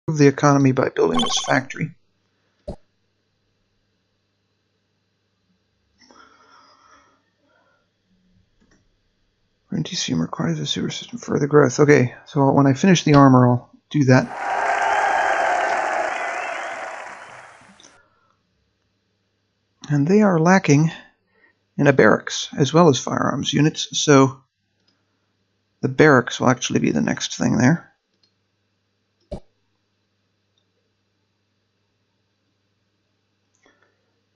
the economy by building this factory. NTCM requires a sewer system for further growth. Okay, so when I finish the armor, I'll do that. And they are lacking in a barracks as well as firearms units, so the barracks will actually be the next thing there.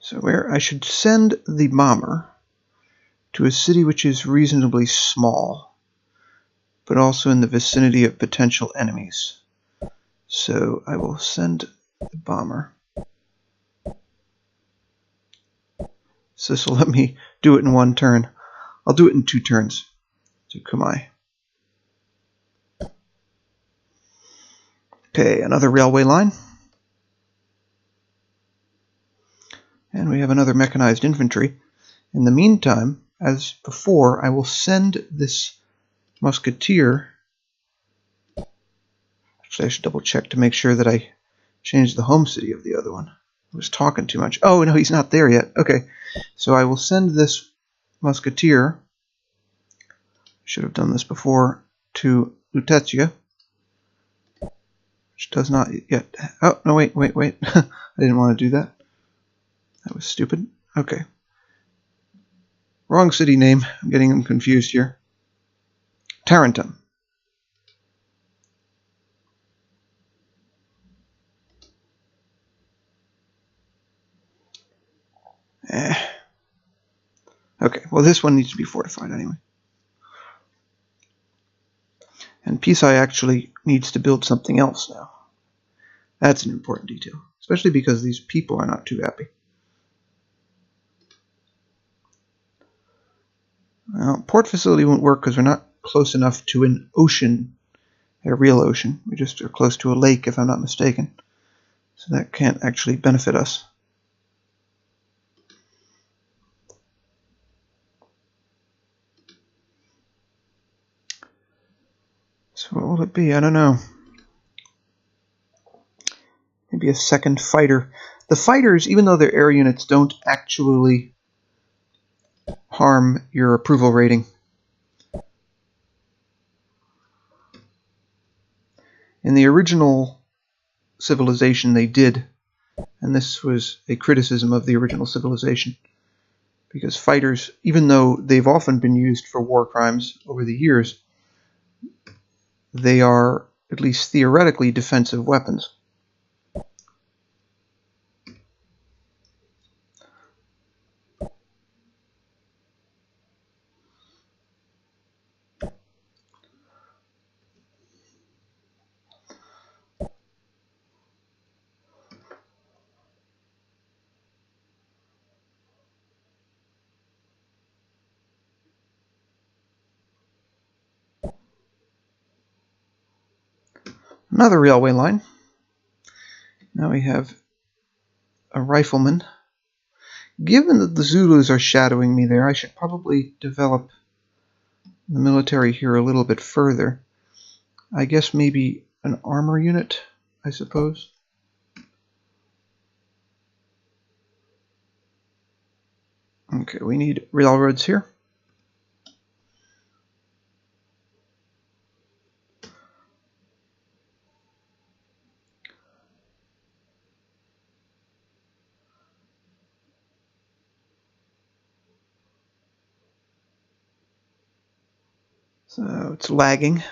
So where I should send the bomber to a city which is reasonably small, but also in the vicinity of potential enemies. So I will send the bomber. So this will let me do it in one turn. I'll do it in 2 turns to Kumai. Okay, another railway line. And we have another mechanized infantry. In the meantime, as before, I will send this musketeer. Actually, I should double check to make sure that I changed the home city of the other one. I was talking too much. Oh, no, he's not there yet. Okay, so I will send this musketeer. Should have done this before, to Lutetia, which does not yet. Oh, no, wait. I didn't want to do that. That was stupid. Okay. Wrong city name. I'm getting them confused here. Tarentum. Okay, well this one needs to be fortified anyway. And Pisai actually needs to build something else now. That's an important detail, especially because these people are not too happy. Well, port facility won't work because we're not close enough to an ocean, a real ocean. We just are close to a lake, if I'm not mistaken. So that can't actually benefit us. So what will it be? I don't know. Maybe a second fighter. The fighters, even though they're air units, don't actually harm your approval rating. In the original civilization they did, and this was a criticism of the original civilization, because fighters, even though they've often been used for war crimes over the years, they are, at least theoretically, defensive weapons. Another railway line. Now we have a rifleman. Given that the Zulus are shadowing me there, I should probably develop the military here a little bit further. I guess maybe an armor unit, I suppose. Okay, we need railroads here. So it's lagging.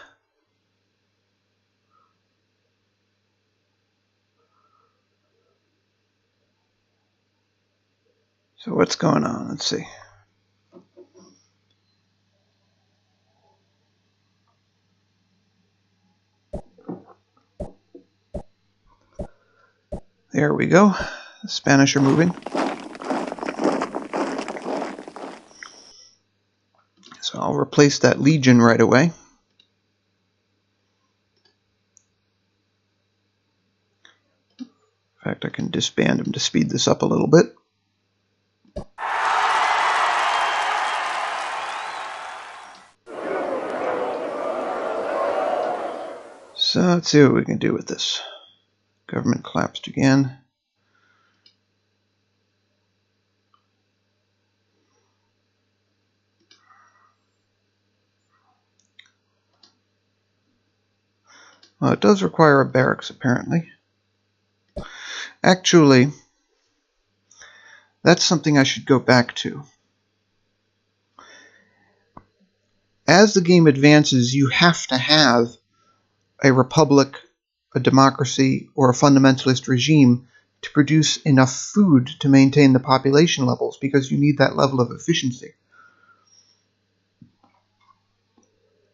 So what's going on? Let's see. There we go. The Spanish are moving. So I'll replace that legion right away. In fact, I can disband him to speed this up a little bit. So let's see what we can do with this. Government collapsed again. Well, it does require a barracks, apparently. Actually, that's something I should go back to. As the game advances, you have to have a republic, a democracy, or a fundamentalist regime to produce enough food to maintain the population levels, because you need that level of efficiency.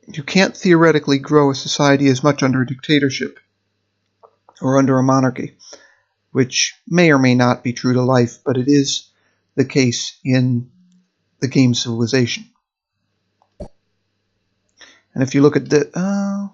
You can't theoretically grow a society as much under a dictatorship or under a monarchy, which may or may not be true to life, but it is the case in the game Civilization. And if you look at the...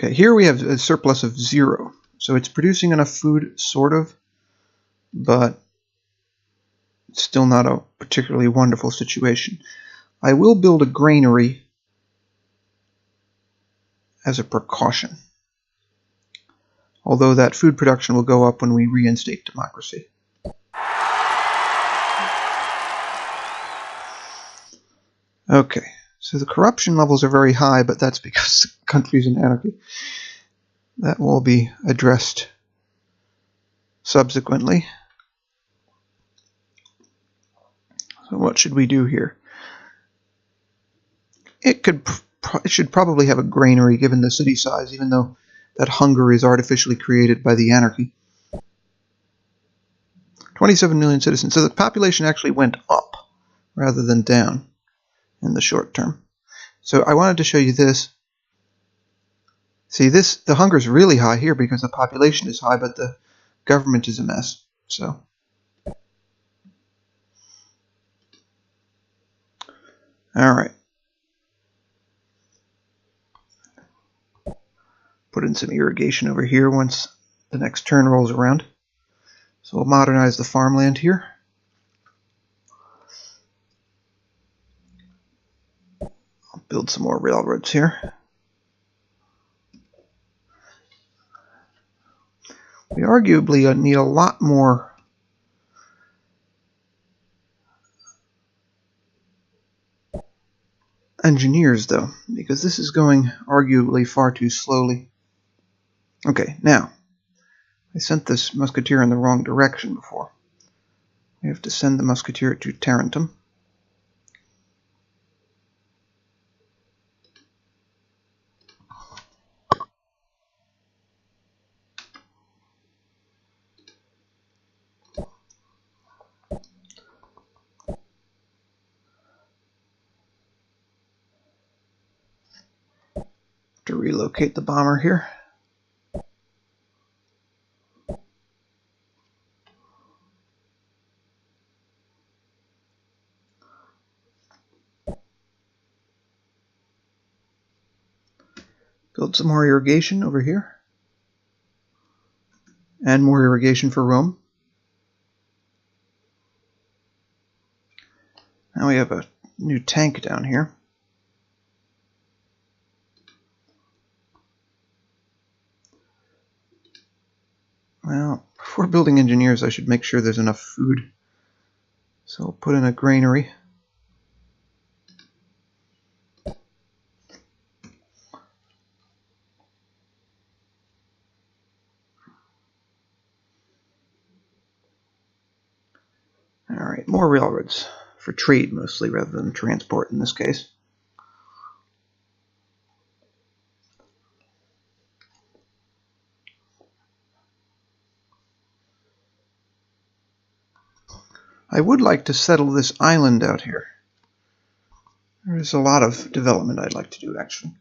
Okay, here we have a surplus of 0. So it's producing enough food, sort of, but it's still not a particularly wonderful situation. I will build a granary as a precaution, although that food production will go up when we reinstate democracy. Okay, so the corruption levels are very high, but that's because the country's in anarchy. That will be addressed subsequently. So what should we do here? It should probably have a granary given the city size, even though that hunger is artificially created by the anarchy. 27 million citizens. So the population actually went up rather than down in the short term. So I wanted to show you this. See, the hunger is really high here because the population is high, but the government is a mess. So all right. Put in some irrigation over here once the next turn rolls around. So we'll modernize the farmland here. I'll build some more railroads here. We arguably need a lot more engineers, though, because this is going arguably far too slowly. Okay, now, I sent this musketeer in the wrong direction before. We have to send the musketeer to Tarentum. To relocate the bomber here. Build some more irrigation over here. And more irrigation for Rome. Now we have a new tank down here. Well, before building engineers, I should make sure there's enough food. So I'll put in a granary. Alright, more railroads. For trade mostly, rather than transport in this case. I would like to settle this island out here. There's a lot of development I'd like to do, actually.